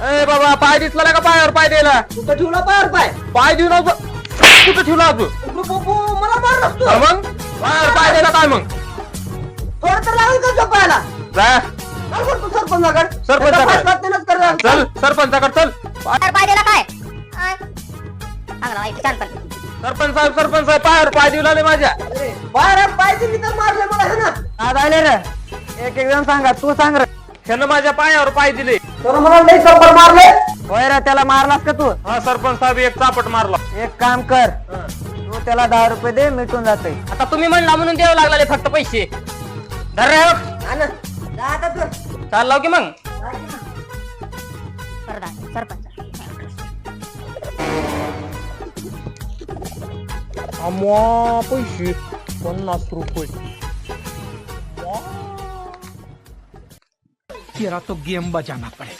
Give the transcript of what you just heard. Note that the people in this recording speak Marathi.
ए बाबा पाय दिसला का पायावर पाय द्यायला कुठं ठेवला पायावर पाय पाय देऊ नको कुठं ठेवला तू मला मार नसतो मग पायावर पाय द्यायला काय मग थोडं तर लागेल का झोपायला जा चल बरं तू सरपंचाकडे सरपंचाकडे. चल सरपंचाकडे चल पाय दिला काय चांगला वाईट छान पण सरपंच साहेब पायावर पाय देऊ लागले माझ्या बाहेर पाय दिली तर मारले मला है ना आज आले रे एक जण सांगा तू सांग रे त्यानं माझ्या पायावर पाय दिले तर मला लई चप्पल मारले होय रे त्याला मारलास का तू हा सरपंच साहेब एक चापट मारला एक काम कर तू त्याला 10 रुपये दे मिटून जाते आता तुम्ही म्हणला म्हणून द्यावं लागले फक्त पैसे धर रे हो. हा ना जा आता तू चाललो की मग सरपंच अम्मा पैसे 50 रुपये तेरा तो गेम बजाना पड़ेगा।